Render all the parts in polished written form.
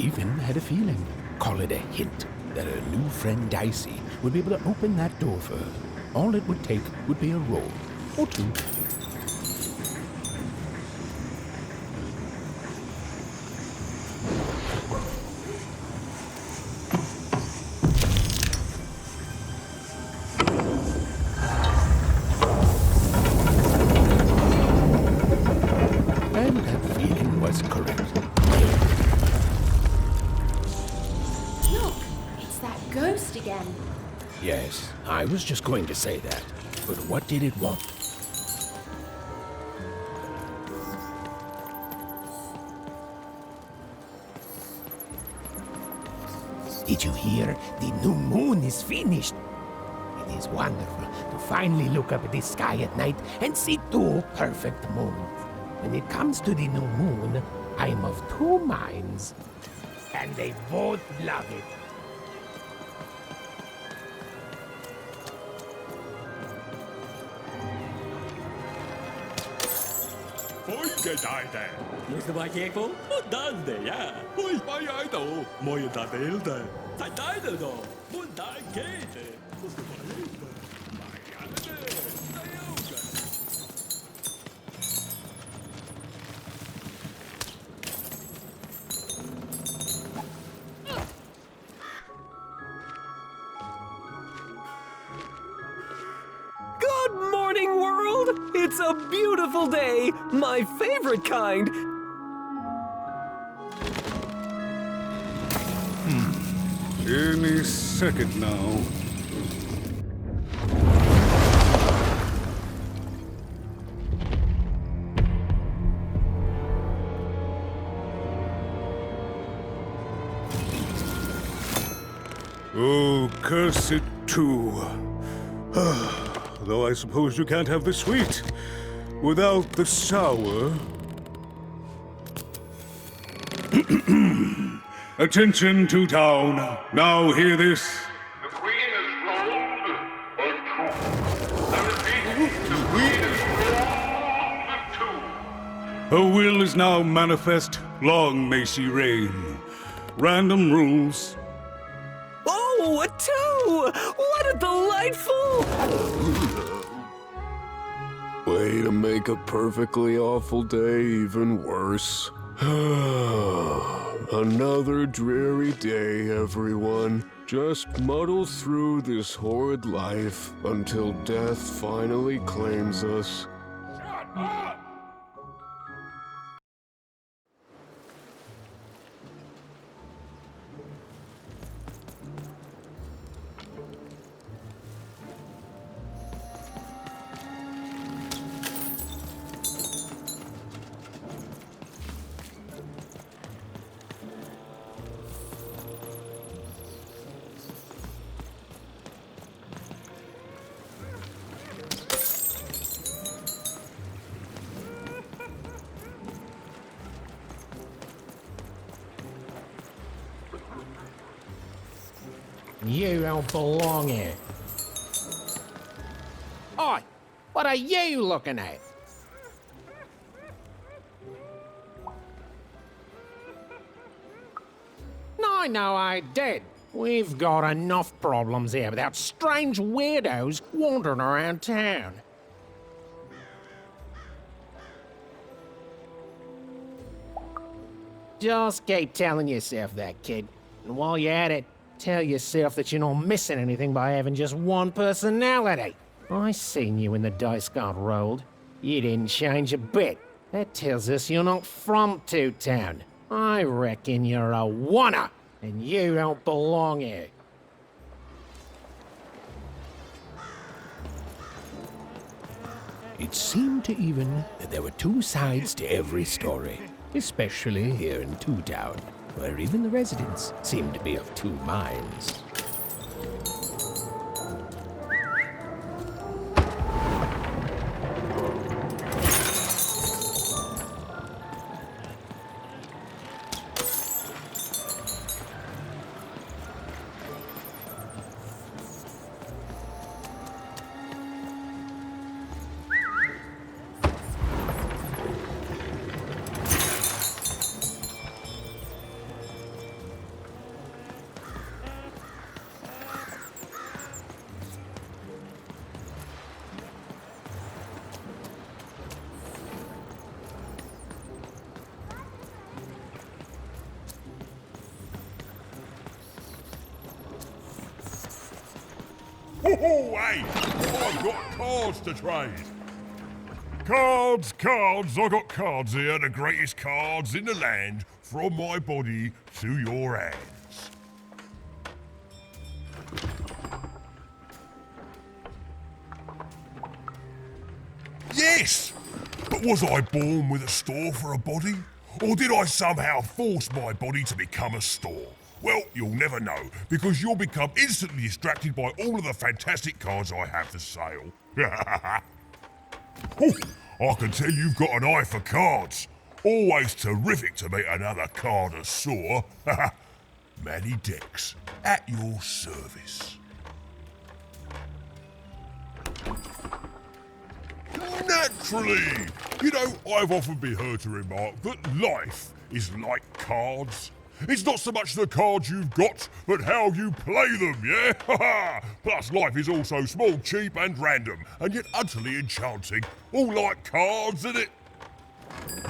even had a feeling, call it a hint, that her new friend Dicey would be able to open that door for her. All it would take would be a roll or two. And that feeling was correct. Look, it's that ghost again. Yes, I was just going to say that. But what did it want? Did you hear? The new moon is finished. It is wonderful to finally look up at the sky at night and see two perfect moons. When it comes to the new moon, I am of two minds. And they both love it.嘅大地，Måste vara careful. Måndag, ja. Oj, vad gör jag då? Måndag bilder. Ta dig då. Måndag gate. Måste vara lite. Good morning, world! It's a beautiful day, my favorite kind. Any second now. Oh, curse it too. Though I suppose you can't have the sweet without the sour. Attention to town. Now hear this. The Queen is rolled or two. I repeat, the Queen is rolled or two. Her will is now manifest. Long may she reign. Random rules. Oh, a two! What a delightful... Way to make a perfectly awful day even worse. Another dreary day, everyone. Just muddle through this horrid life until death finally claims us. Shut up! You don't belong here. Oi, what are you looking at? No, I did. We've got enough problems here without strange weirdos wandering around town. Just keep telling yourself that, kid. And while you're at it, tell yourself that you're not missing anything by having just one personality. I seen you when the dice got rolled. You didn't change a bit. That tells us you're not from Two Town. I reckon you're a oner, and you don't belong here. It seemed to even that there were two sides to every story, especially here in Two Town, where even the residents seemed to be of two minds. Oh, hey! I've got cards to trade. Cards, cards, I got cards here, the greatest cards in the land, from my body to your hands. Yes! But was I born with a store for a body? Or did I somehow force my body to become a store? Well, you'll never know, because you'll become instantly distracted by all of the fantastic cards I have for sale. Oh, I can tell you've got an eye for cards. Always terrific to meet another connoisseur. Manny Dex, at your service. Naturally! You know, I've often been heard to remark that life is like cards. It's not so much the cards you've got, but how you play them, yeah? Plus, life is also small, cheap, and random, and yet utterly enchanting. All like cards, isn't it?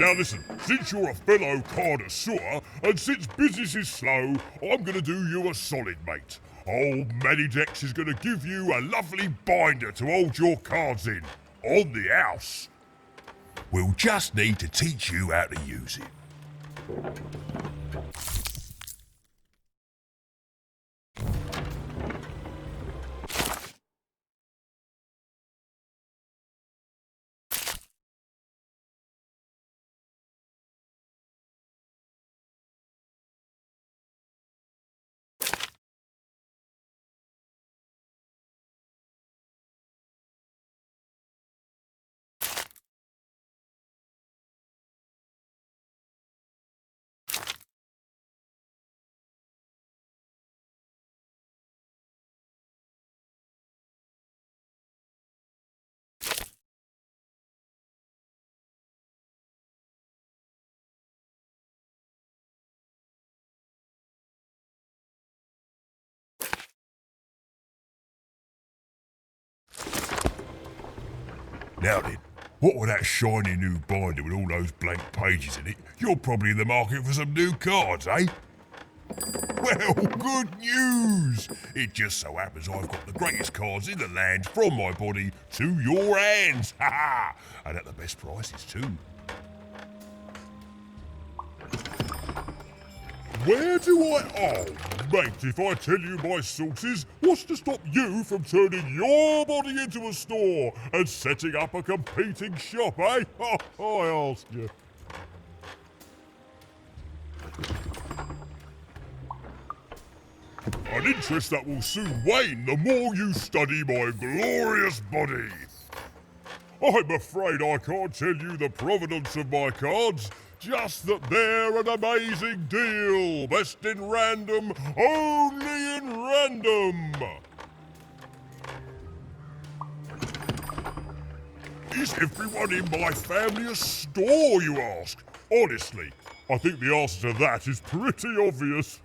Now listen, since you're a fellow connoisseur, and since business is slow, I'm gonna do you a solid, mate. Old Manny Dex is gonna give you a lovely binder to hold your cards in. On the house. We'll just need to teach you how to use it. Now then, what with that shiny new binder with all those blank pages in it, you're probably in the market for some new cards, eh? Well, good news! It just so happens I've got the greatest cards in the land from my body to your hands, ha! And at the best prices too. Where do I... Oh, mate, if I tell you my sources, what's to stop you from turning your body into a store and setting up a competing shop, eh? I ask you. An interest that will soon wane the more you study my glorious body. I'm afraid I can't tell you the provenance of my cards, just that they're an amazing deal. Best in random, only in random. Is everyone in my family a store, you ask? Honestly, I think the answer to that is pretty obvious.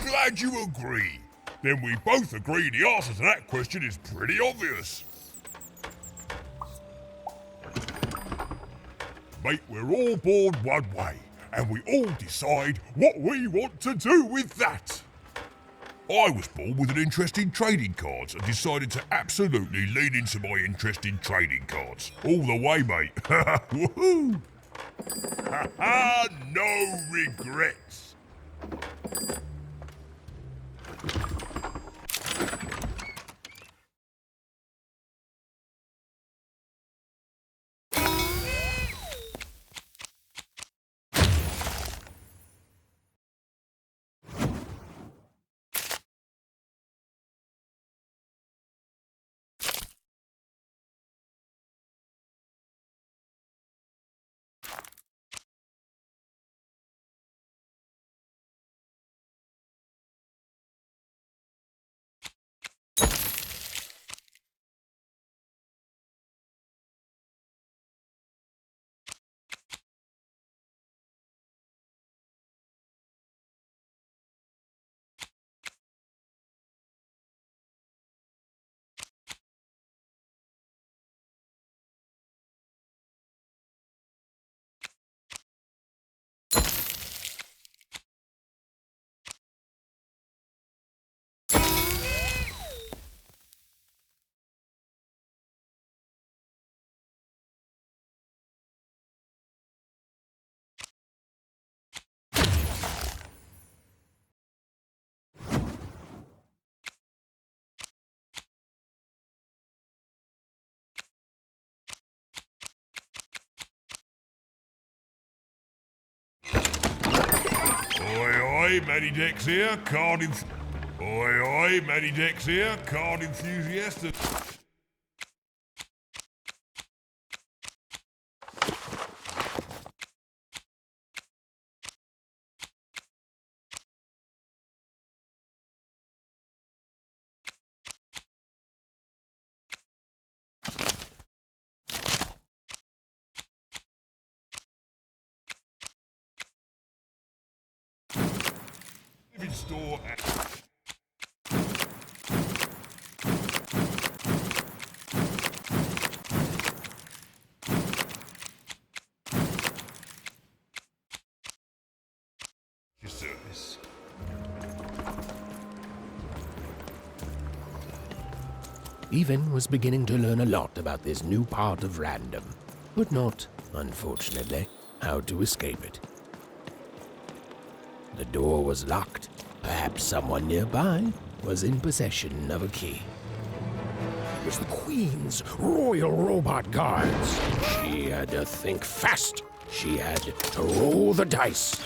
Glad you agree. Then we both agree the answer to that question is pretty obvious. Mate, we're all born one way, and we all decide what we want to do with that. I was born with an interest in trading cards and decided to absolutely lean into my interest in trading cards. All the way, mate. Woohoo! No regrets. oi, Medidex here, card Oi, Medidex here, card enthusiast. Store. Your service. Even was beginning to learn a lot about this new part of random, but not, unfortunately, how to escape it. The door was locked. Perhaps someone nearby was in possession of a key. It was the Queen's Royal Robot Guards. She had to think fast. She had to roll the dice.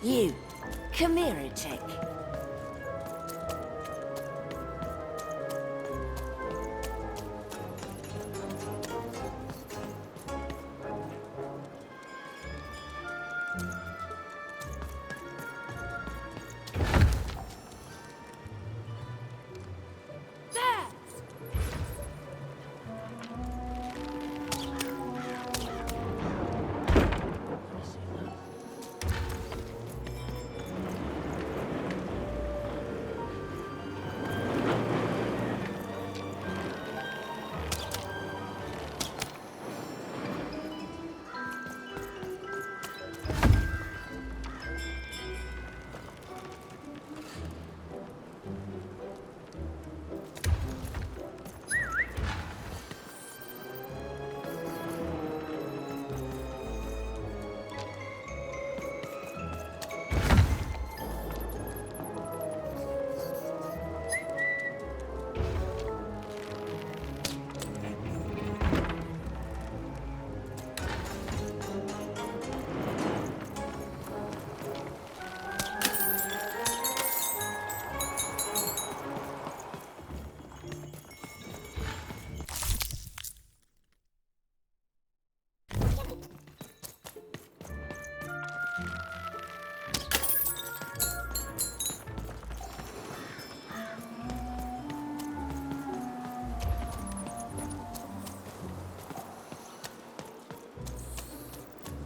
you, come here a tick.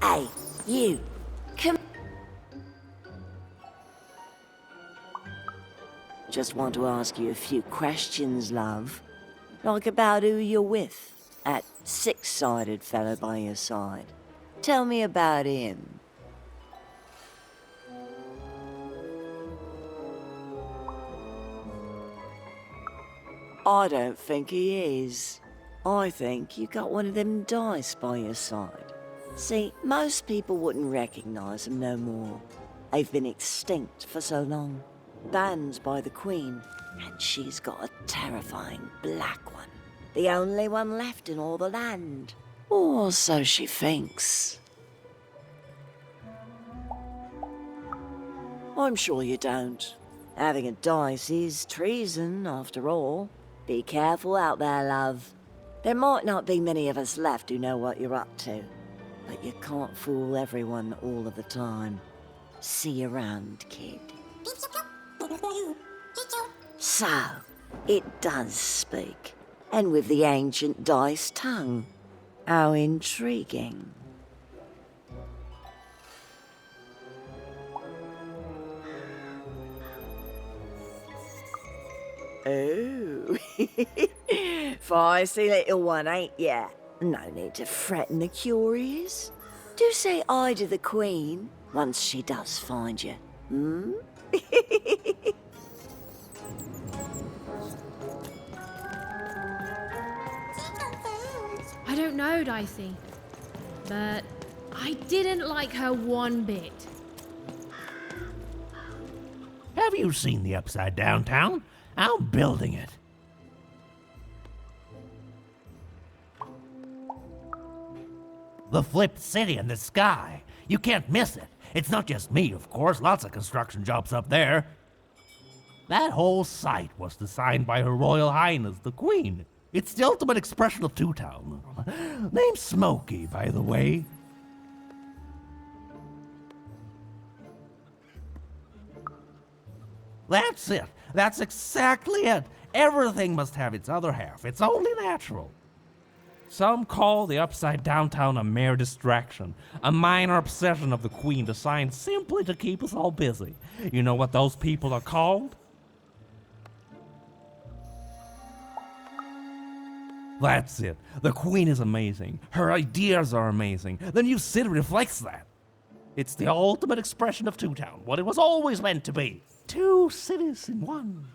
Hey, you, come... Just want to ask you a few questions, love. Like about who you're with. That six-sided fellow by your side. Tell me about him. I don't think he is. I think you got one of them dice by your side. See, most people wouldn't recognize them no more. They've been extinct for so long. Banned by the Queen, and she's got a terrifying black one. The only one left in all the land. Or so she thinks. I'm sure you don't. Having a dice is treason, after all. Be careful out there, love. There might not be many of us left who know what you're up to. But you can't fool everyone all of the time. See you around, kid. So, it does speak. And with the ancient dice tongue. How intriguing. Oh, feisty little one, ain't ya? No need to threaten the curious. Do say aye to the Queen once she does find you, hmm? I don't know, Dicey, but I didn't like her one bit. Have you seen the Upside Down Town? I'm building it. The flipped city in the sky. You can't miss it. It's not just me, of course. Lots of construction jobs up there. That whole site was designed by Her Royal Highness, the Queen. It's the ultimate expression of Two Town. Name's Smokey, by the way. That's it. That's exactly it. Everything must have its other half. It's only natural. Some call the Upside Down Town a mere distraction, a minor obsession of the Queen designed simply to keep us all busy. You know what those people are called? That's it. The Queen is amazing. Her ideas are amazing. The new city reflects that. It's the ultimate expression of Two Town, what it was always meant to be. Two cities in one.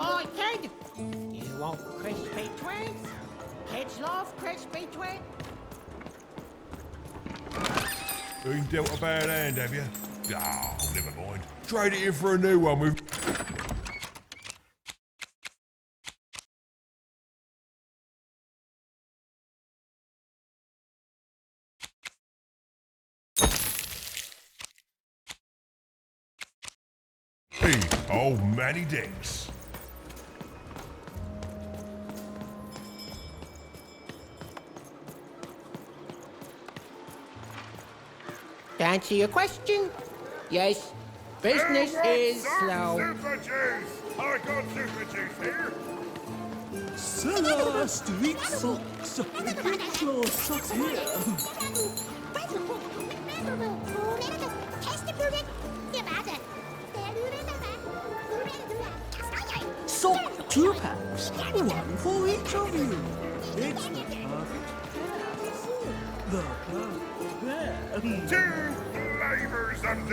Oi, kid! You want crispy twigs? Kids love crispy twigs. Been dealt a bad hand, have you? Oh, never mind. Trade it in for a new one with... Hey, old Manny Dix. To answer your question, yes, business is slow. Super juice! I got super juice here. Sella street socks. Your socks here. Sock 2 packs. One for each of you. It's the perfect pair. The perfect pair. 2 flavors and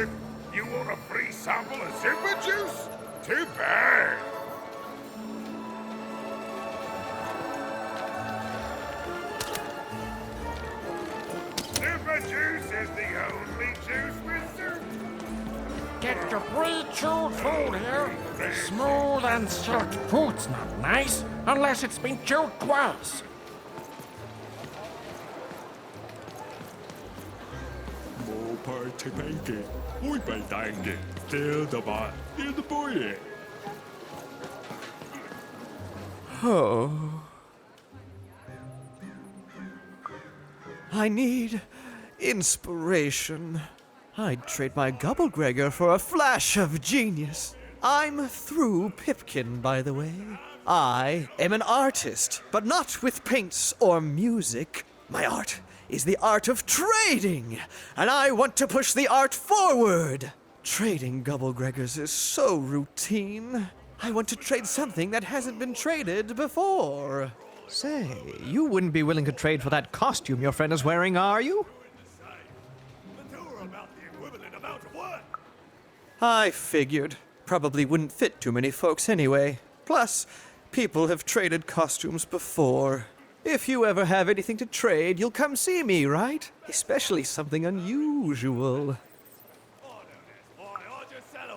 you want a free sample of super juice? Too bad. Super juice is the only juice with super. Get your pre-chewed food here. Smooth and silky. Food's not nice unless it's been chewed twice. More party pancake. Oi, by dang it. Still the bar. Still the boy. Oh. I need inspiration. I'd trade my Gobblegregor for a flash of genius. I'm through Pipkin, by the way. I am an artist, but not with paints or music. My art is the art of trading, and I want to push the art forward. Trading Gobblegregors is so routine. I want to trade something that hasn't been traded before. Say, you wouldn't be willing to trade for that costume your friend is wearing, are you? I figured. Probably wouldn't fit too many folks anyway. Plus, people have traded costumes before. If you ever have anything to trade, you'll come see me, right? Especially something unusual.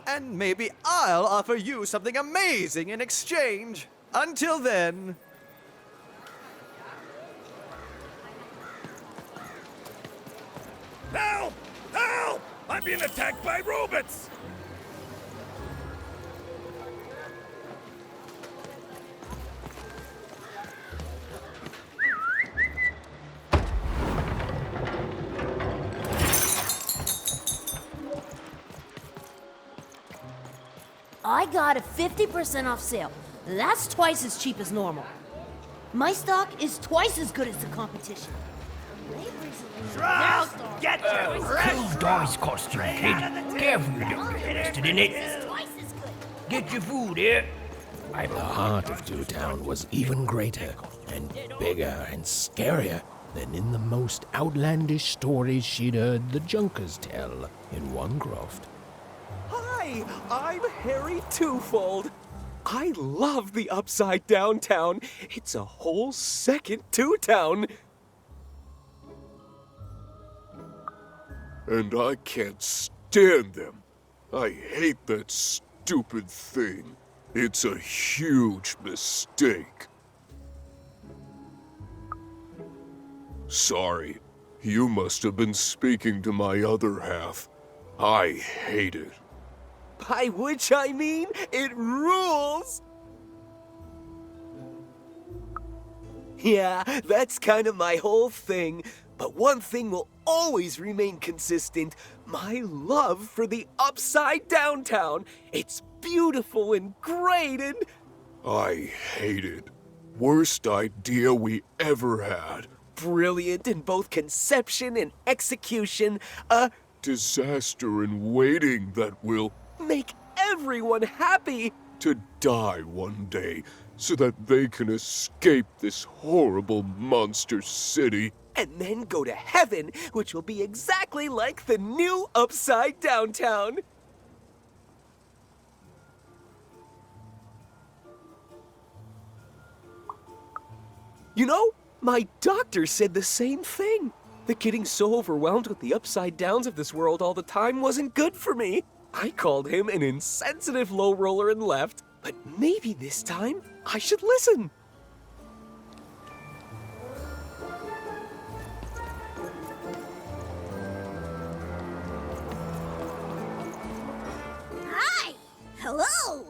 And maybe I'll offer you something amazing in exchange. Until then... Help! Help! I'm being attacked by robots! I got a 50% off sale. That's twice as cheap as normal. My stock is twice as good as the competition. Get cool dice costume, kid. Careful you don't get arrested in it. Get your food here. The heart of Two Town was even greater and bigger and scarier than in the most outlandish stories she'd heard the Junkers tell in Onecroft. Hi, I'm Harry Twofold. I love the Upside Down Town. It's a whole second Two Town. And I can't stand them. I hate that stupid thing. It's a huge mistake. Sorry, you must have been speaking to my other half. I hate it. By which I mean, it rules! Yeah, that's kind of my whole thing. But one thing will always remain consistent. My love for the Upside Down Town. It's beautiful and great and... I hate it. Worst idea we ever had. brilliant in both conception and execution. A disaster in waiting that will make everyone happy. To die one day so that they can escape this horrible monster city. And then go to heaven, which will be exactly like the new Upside Down Town. You know, my doctor said the same thing. that getting so overwhelmed with the upside downs of this world all the time wasn't good for me. I called him an insensitive low roller and left, but maybe this time I should listen. Hi! Hello!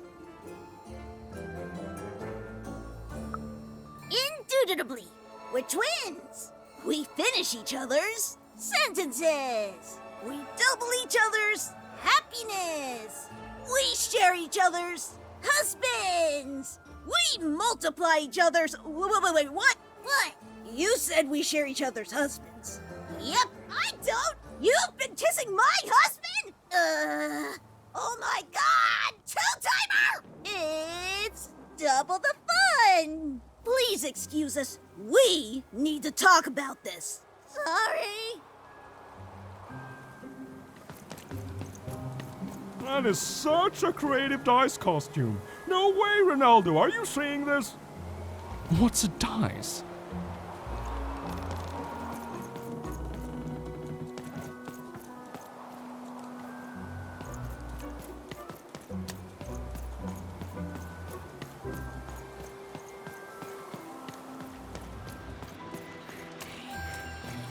Indubitably, we're twins. We finish each other's sentences. We double each other's happiness. We share each other's husbands. We multiply each other's... Wait, what? What? You said we share each other's husbands. Yep, I don't. You've been kissing my husband? Oh my God! Two-timer! It's double the fun. Please excuse us. We need to talk about this. Sorry. That is such a creative dice costume. No way, Ronaldo. Are you seeing this? What's a dice?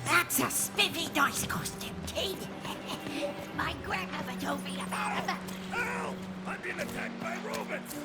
That's a spiffy dice costume, kid. My grandmother told me about him. Ow! I'm being attacked by robots!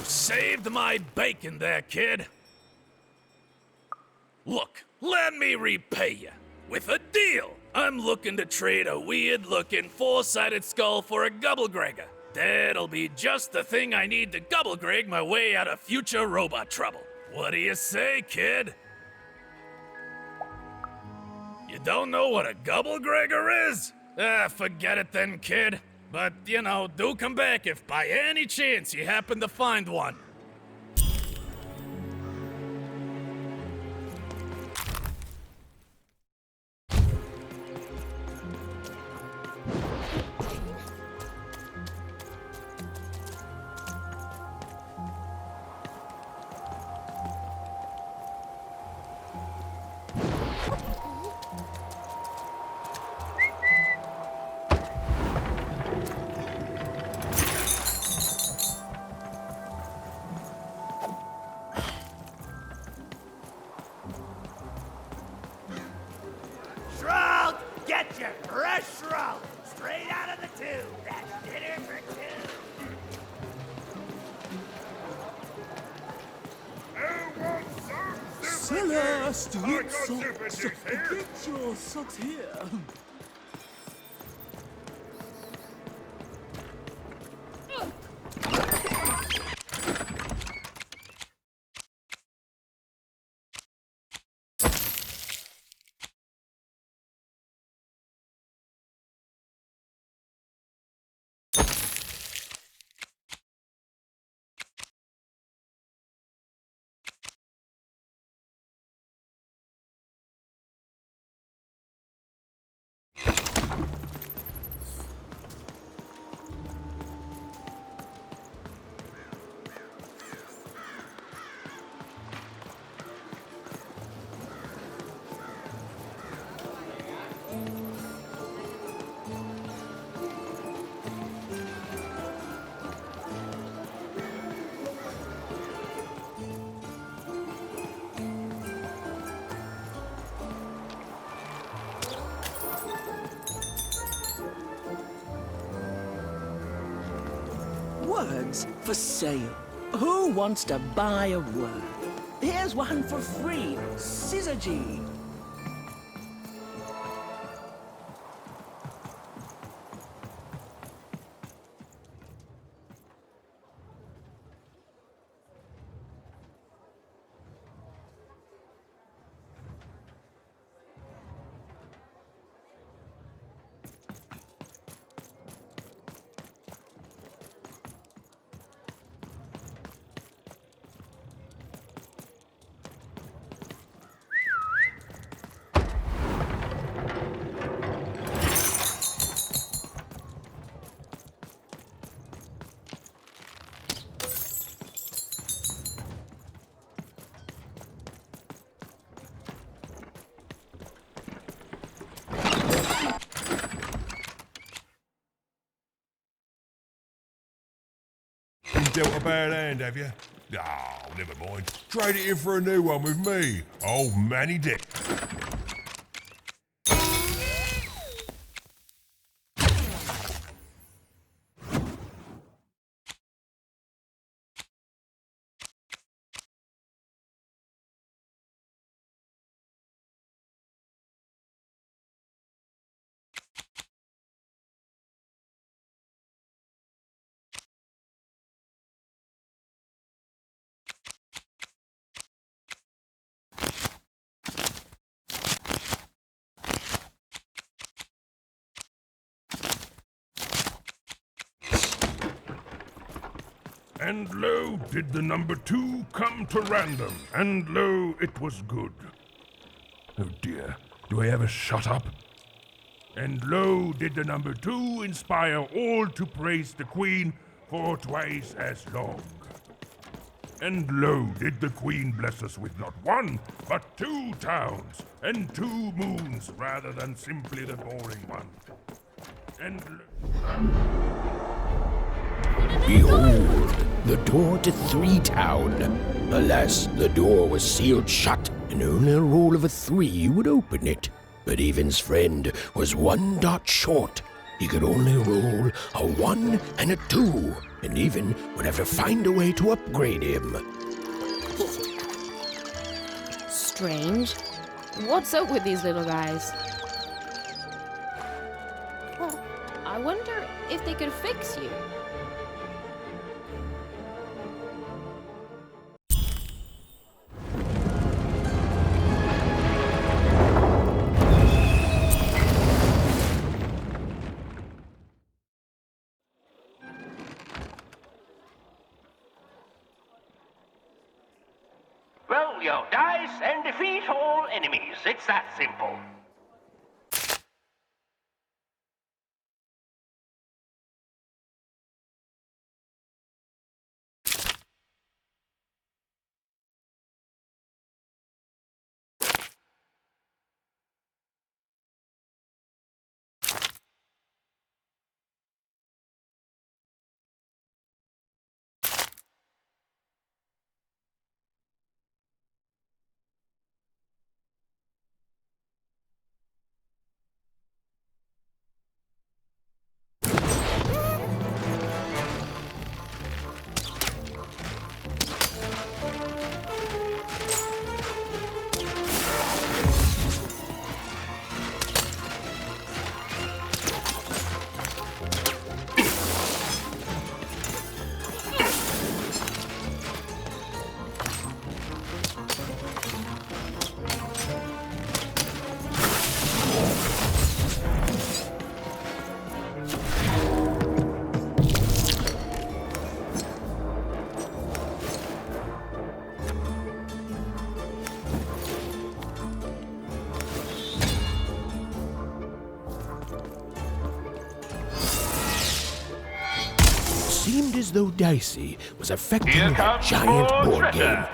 saved my bacon there, kid. Look, let me repay you. With a deal. I'm looking to trade a weird-looking four-sided skull for a gobblegregger. That'll be just the thing I need to gobblegreg my way out of future robot trouble. What do you say, kid? You don't know what a gobblegregger is? Forget it then, kid. But, you know, do come back if by any chance you happen to find one. Shroud! Get your fresh shroud! Straight out of the tube! That's dinner for two! Celeste, get your socks here. Words for sale. Who wants to buy a word? Here's one for free. Syzygy. Dealt a bad hand, have you? Oh, never mind. Trade it in for a new one with me, old Manny Dick. And lo, did the number 2 come to random, and lo, it was good. Oh dear, do I ever shut up? And lo, did the number 2 inspire all to praise the Queen for twice as long. And lo, did the Queen bless us with not 1, but 2 towns, and 2 moons, rather than simply the boring one. And Behold, the door to 3 Town. Alas, the door was sealed shut, and only a roll of a 3 would open it. But Evan's friend was 1 dot short. he could only roll a 1 and a 2, and even would have to find a way to upgrade him. Strange. What's up with these little guys? Well, I wonder if they could fix you. Roll your dice and defeat all enemies. It's that simple. Seemed as though Dicey was affecting that giant board game.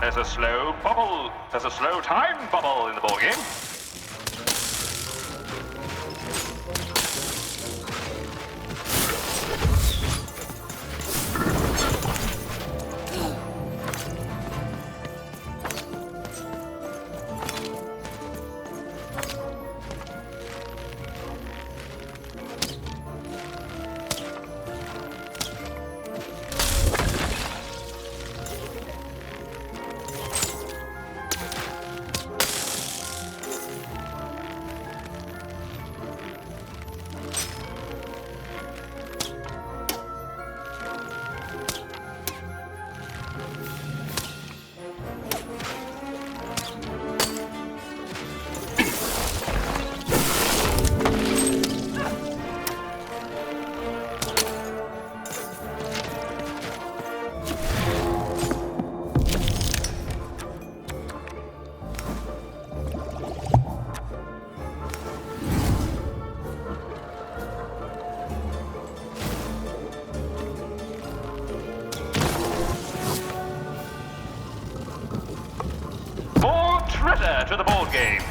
There's a slow bubble. There's a slow time bubble in the ball game. Treasure to the board game.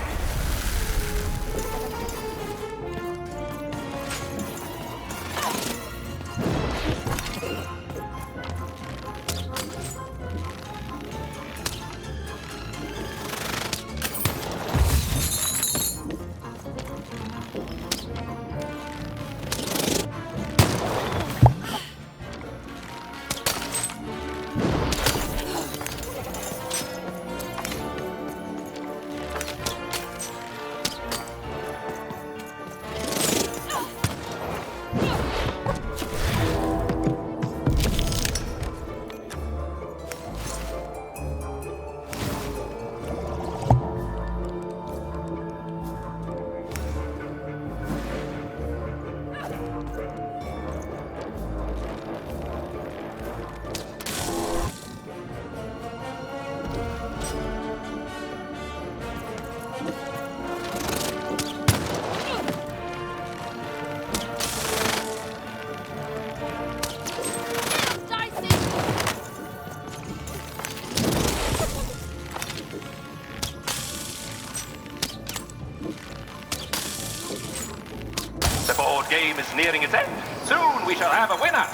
is nearing its end. Soon we shall have a winner.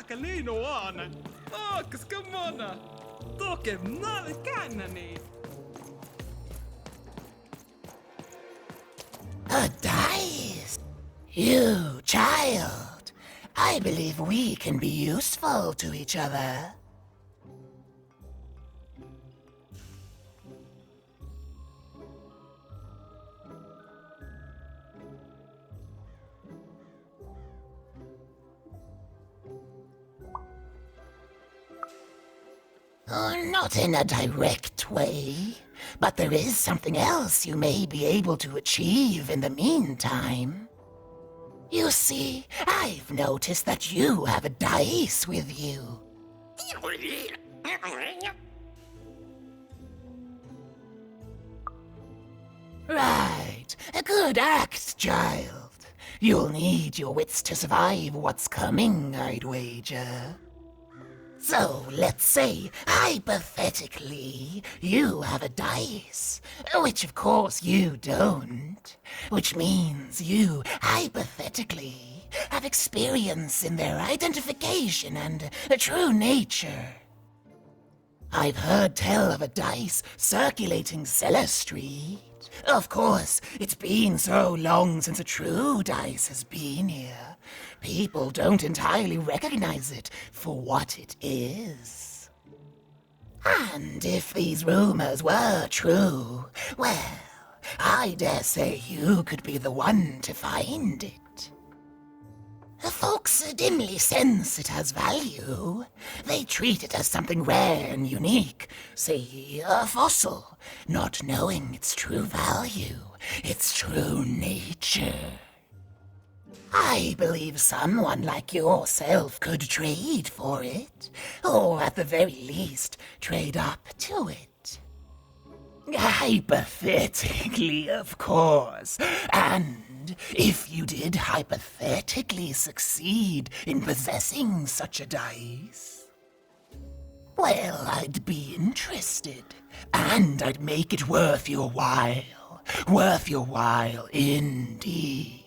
Kalino on. Oh, come on. Toke mnale kannani. A dice? You, child. I believe we can be useful to each other. Oh, not in a direct way, but there is something else you may be able to achieve in the meantime. You see, I've noticed that you have a dice with you. Right, a good act, child. You'll need your wits to survive what's coming, I'd wager. So, let's say, hypothetically, you have a dice, which of course you don't, which means you, hypothetically, have experience in their identification and true nature. I've heard tell of a dice circulating Cellar Street. Of course, it's been so long since a true dice has been here. People don't entirely recognize it for what it is. And if these rumors were true, well, I dare say you could be the one to find it. Folks dimly sense it has value. They treat it as something rare and unique, say a fossil, not knowing its true value, its true nature. I believe someone like yourself could trade for it, or at the very least, trade up to it. Hypothetically, of course, and if you did hypothetically succeed in possessing such a dice, well, I'd be interested, and I'd make it worth your while indeed.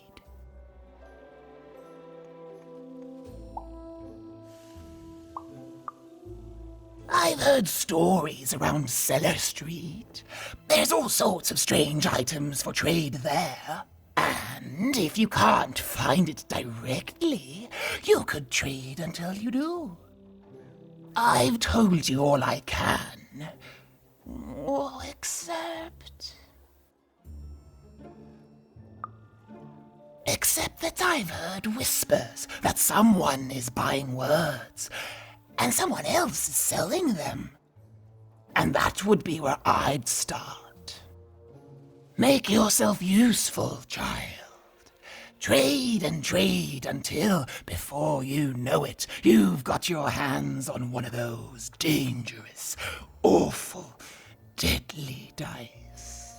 I've heard stories around Cellar Street. There's all sorts of strange items for trade there. And if you can't find it directly, you could trade until you do. I've told you all I can. Except... Except that I've heard whispers that someone is buying words, and someone else is selling them. And that would be where I'd start. Make yourself useful, child. Trade and trade until, before you know it, you've got your hands on one of those dangerous, awful, deadly dice.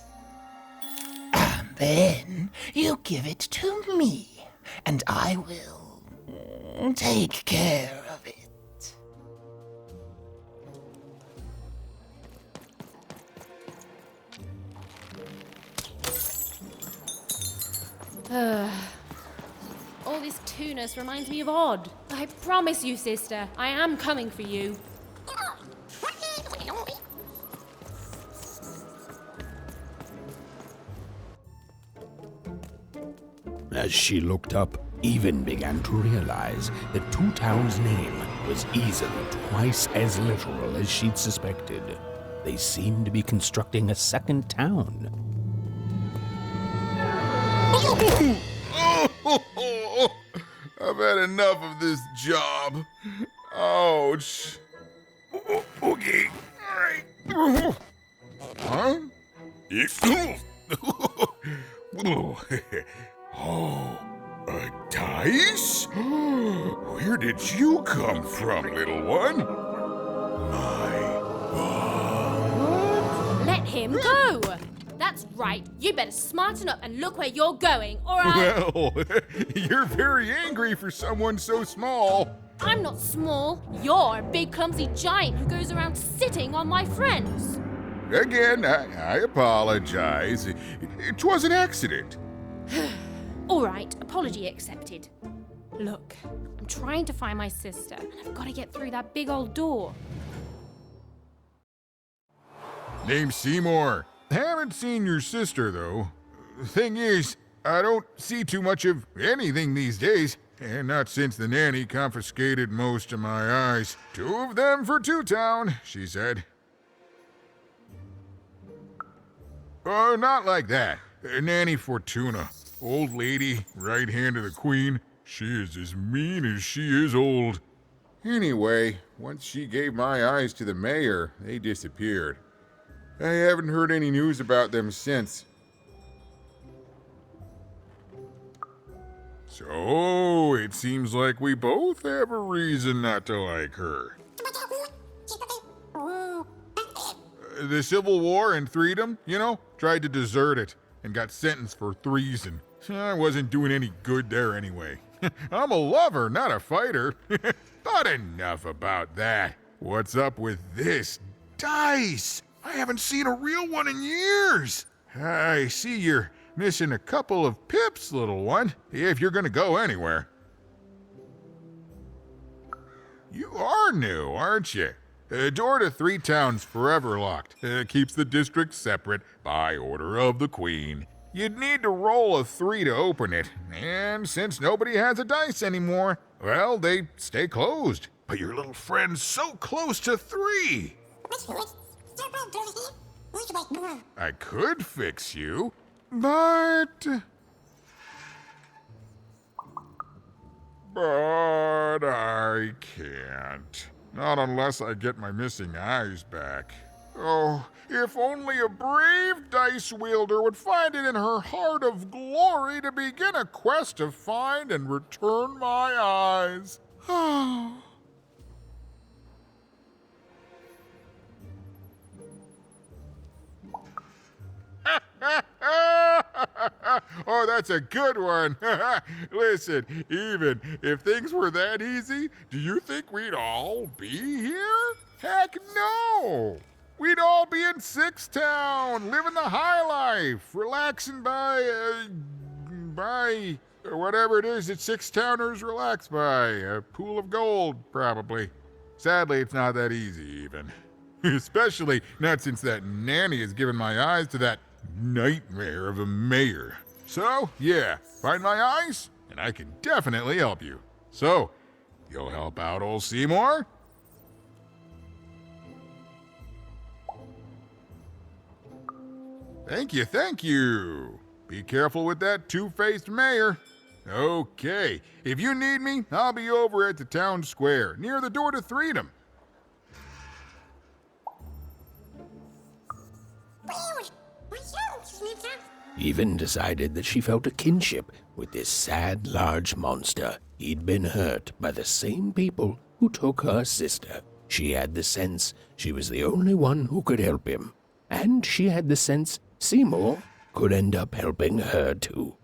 And then you give it to me, and I will take care of it. All this tunus reminds me of Odd. I promise you, sister, I am coming for you. As she looked up, Even began to realize that Two Town's name was easily twice as literal as she'd suspected. They seemed to be constructing a second town. I've had enough of this job. Ouch. Okay. All right. Huh? Oh, a dice? Where did you come from, little one? Let him go! That's right. You better smarten up and look where you're going, or I... Well, you're very angry for someone so small. I'm not small. You're a big clumsy giant who goes around sitting on my friends. Again, I apologize. It was an accident. All right, apology accepted. Look, I'm trying to find my sister, and I've got to get through that big old door. Name's Seymour. Haven't seen your sister, though. Thing is, I don't see too much of anything these days, and not since the nanny confiscated most of my eyes. 2 of them for Two Town, she said. Oh, not like that. Nanny Fortuna. Old lady, right hand of the queen. She is as mean as she is old. Anyway, once she gave my eyes to the mayor, they disappeared. I haven't heard any news about them since. So, it seems like we both have a reason not to like her. The Civil War and Freedom, tried to desert it and got sentenced for treason. I wasn't doing any good there anyway. I'm a lover, not a fighter. But enough about that. What's up with this dice? I haven't seen a real one in years. I see you're missing a couple of pips, little one, if you're gonna go anywhere. You are new, aren't you? Door to Three Town's forever locked. Keeps the district separate by order of the Queen. You'd need to roll a 3 to open it, and since nobody has a dice anymore, well, they stay closed. But your little friend's so close to 3. I could fix you, but I can't. Not unless I get my missing eyes back. Oh, if only a brave dice wielder would find it in her heart of glory to begin a quest to find and return my eyes. Oh, that's a good one. Listen, even if things were that easy, do you think we'd all be here? Heck no! We'd all be in Six Town, living the high life, relaxing by whatever it is that Six Towners relax by. A pool of gold, probably. Sadly, it's not that easy, even. Especially not since that nanny has given my eyes to that nightmare of a mayor. So, yeah, find my eyes, and I can definitely help you. So, you'll help out old Seymour? Thank you. Be careful with that two-faced mayor. Okay, if you need me, I'll be over at the town square, near the door to Freedom. Even decided that she felt a kinship with this sad, large monster. He'd been hurt by the same people who took her sister. She had the sense she was the only one who could help him. And she had the sense Seymour could end up helping her too.